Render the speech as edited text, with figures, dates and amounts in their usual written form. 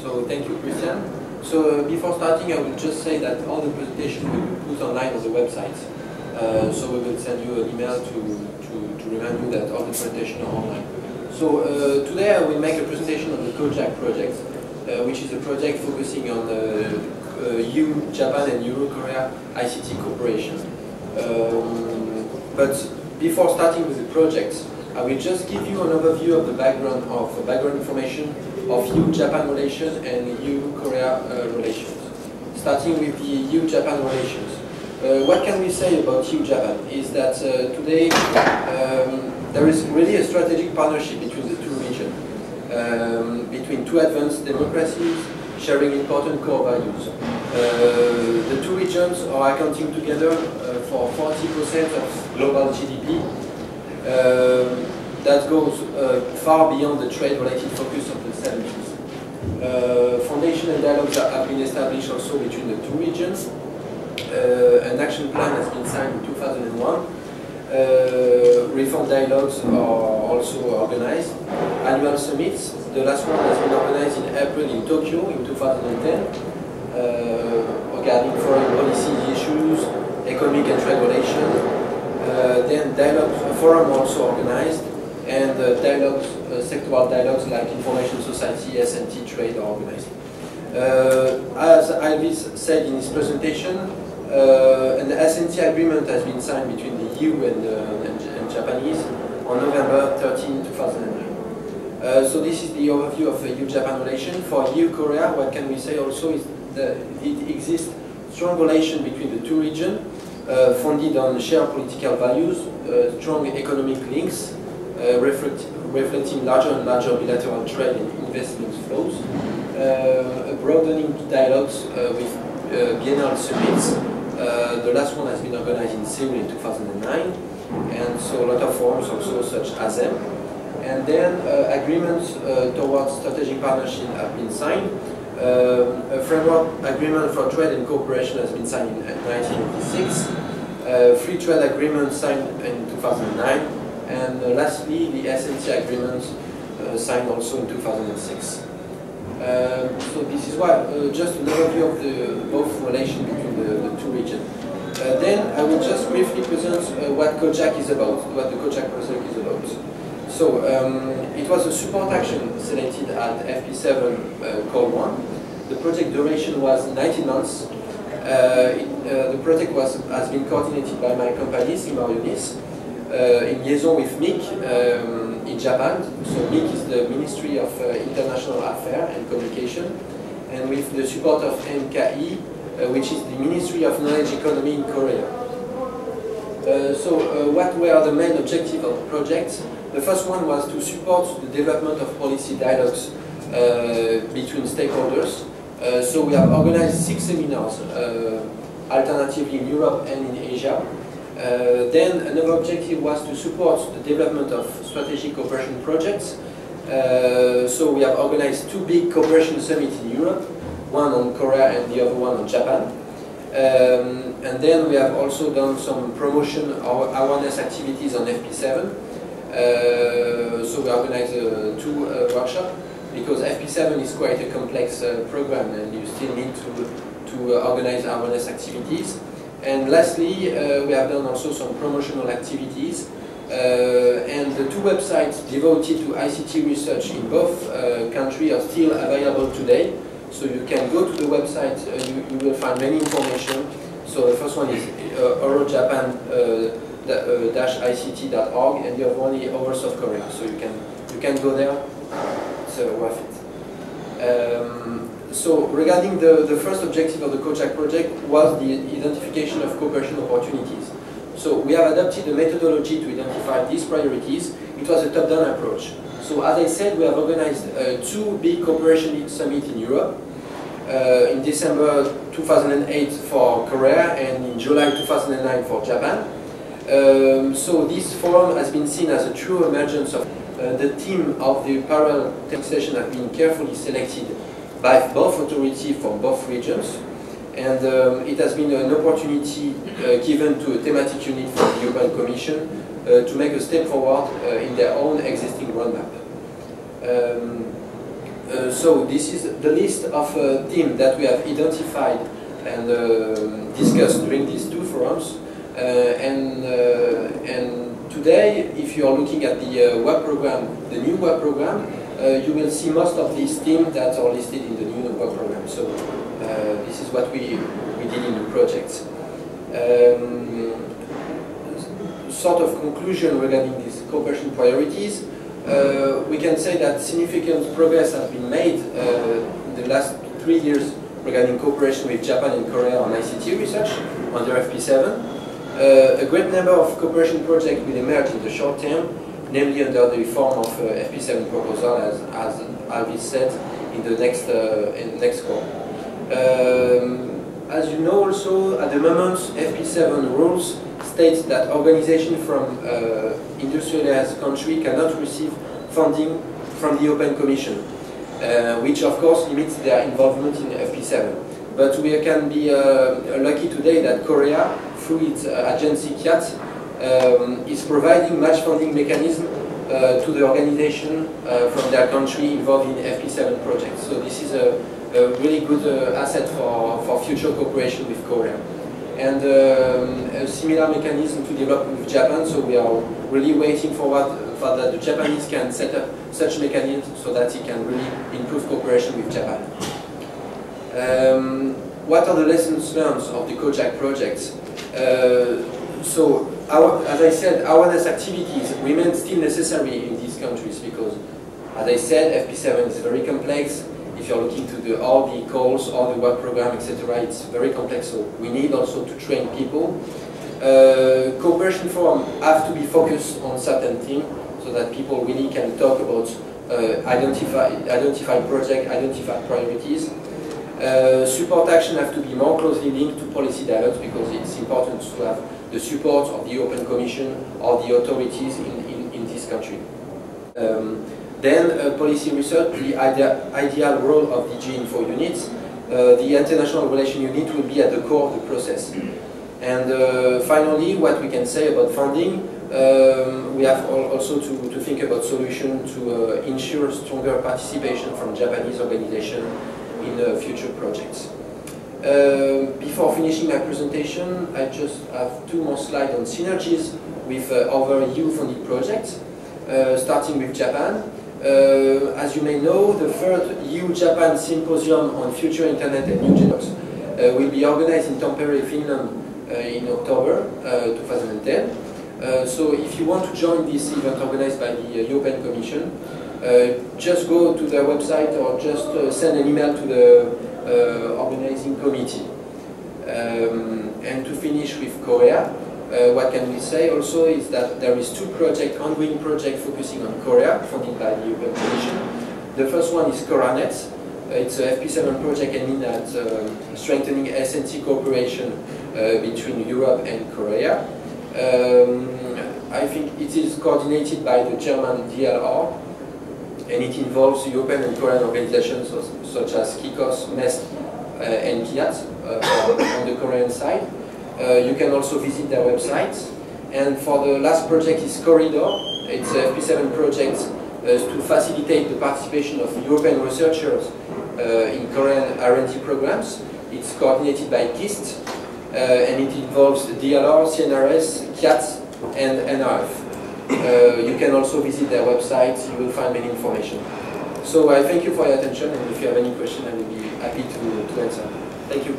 So thank you, Christian. So before starting, I will just say that all the presentation will be put online on the website. So we will send you an email to remind you that all the presentation are online. So today I will make a presentation on the Kojak project, which is a project focusing on EU, Japan and Euro-Korea ICT cooperation. But before starting with the project, I will just give you an overview of the background information of EU-Japan relations and EU-Korea relations. Starting with the EU-Japan relations. What can we say about EU-Japan is that today there is really a strategic partnership between the two regions, between two advanced democracies sharing important core values. The two regions are accounting together for 40% of global GDP. That goes far beyond the trade-related focus of the 70s. Foundation and dialogues have been established also between the two regions. An action plan has been signed in 2001. Reform dialogues are also organized. Annual summits. The last one has been organized in April in Tokyo in 2010 regarding foreign policy issues, economic and trade relations. Then dialogue forum also organized, and dialogues, sectoral dialogues like information society, S&T trade are organized. As Alvis said in his presentation, an S&T agreement has been signed between the EU and Japanese on November 13, 2009. So this is the overview of EU-Japan relation. For EU-Korea, what can we say also is that it exists strong relation between the two regions, founded on shared political values, strong economic links, reflecting larger and larger bilateral trade and investment flows, broadening dialogues with biennial summits. The last one has been organized in Seoul in 2009, and so a lot of forums also such as them. And then agreements towards strategic partnership have been signed. A framework agreement for trade and cooperation has been signed in 1986. Free trade agreement signed in 2009. And lastly, the S&T agreement signed also in 2006. So this is why just an overview of the both relations between the two regions. Then I will just briefly present what Kojak is about, what the Kojak project is about. So it was a support action selected at FP7 Call 1. The project duration was 19 months. The project has been coordinated by my company, Sigma Yunis, in liaison with MIC in Japan. So MIC is the Ministry of International Affairs and Communication, and with the support of MKI, which is the Ministry of Knowledge Economy in Korea. So what were the main objectives of the project? The first one was to support the development of policy dialogues between stakeholders. So we have organized 6 seminars, alternatively in Europe and in Asia. Then another objective was to support the development of strategic cooperation projects. So we have organized 2 big cooperation summits in Europe, one on Korea and the other one on Japan. And then we have also done some promotion or awareness activities on FP7. So we organized 2 workshops, because FP7 is quite a complex program and you still need to organize awareness activities. And lastly, we have done also some promotional activities, and the 2 websites devoted to ICT research in both countries are still available today. So you can go to the website, you will find many information. So the first one is eurojapan-ict.org, and the other one is Over South Korea. So you can go there. It's worth it. So regarding the first objective of the Kojak project was the identification of cooperation opportunities. So we have adopted a methodology to identify these priorities. It was a top-down approach. So as I said, we have organized 2 big cooperation summits in Europe, in December 2008 for Korea and in July 2009 for Japan. So this forum has been seen as a true emergence of the team of the parallel session have been carefully selected by both authorities from both regions, and it has been an opportunity given to a thematic unit from the European Commission to make a step forward in their own existing roadmap. So this is the list of themes that we have identified and discussed during these two forums. And today, if you are looking at the web program, the new web program, you will see most of these themes that are listed in the new web program. So this is what we did in the project. Sort of conclusion regarding these cooperation priorities, we can say that significant progress has been made in the last 3 years regarding cooperation with Japan and Korea on ICT research under FP7. A great number of cooperation projects will emerge in the short term, namely under the form of FP7 proposal, as Alvis said in the next call. As you know also, at the moment, FP7 rules states that organizations from industrialized countries cannot receive funding from the European Commission, which of course limits their involvement in FP7. But we can be lucky today that Korea, through its agency KIAT, is providing match funding mechanism to the organization from their country involved in FP7 projects. So this is a really good asset for future cooperation with Korea. And a similar mechanism to develop with Japan, so we are really waiting for that the Japanese can set up such mechanism so that it can really improve cooperation with Japan. What are the lessons learned of the COJAC projects? So, as I said, awareness activities remain still necessary in these countries because, as I said, FP7 is very complex. If you're looking to all the calls, all the work program, etc., it's very complex. So we need also to train people. Cooperation forums have to be focused on certain things so that people really can talk about identify projects, identify priorities. Support action have to be more closely linked to policy dialogues because it's important to have the support of the European Commission or the authorities in this country. Then policy research, the ideal role of DG Info units. The international relation unit will be at the core of the process. And finally, what we can say about funding, we have also to think about solutions to ensure stronger participation from Japanese organizations in future projects. Before finishing my presentation, I just have 2 more slides on synergies with other EU-funded projects, starting with Japan. As you may know, the 3rd EU-Japan Symposium on Future Internet and New Networks will be organized in Tampere, Finland in October 2010. So if you want to join this event organized by the European Commission, just go to their website or just send an email to the organizing committee. And to finish with Korea, what can we say also is that there is 2 ongoing projects focusing on Korea, funded by the European Commission. The first one is KoreaNet. It's a FP7 project aiming at strengthening S&T cooperation between Europe and Korea. I think it is coordinated by the German DLR, and it involves European and Korean organizations such as KICOS, MEST, and KIAT on the Korean side. You can also visit their website. And for the last project is Corridor. It's a FP7 project to facilitate the participation of European researchers in Korean R&D programs. It's coordinated by KIST, and it involves DLR, CNRS, KIAT, and NRF. You can also visit their website. You will find many information. So I thank you for your attention, and if you have any question, I will be happy to answer. Thank you.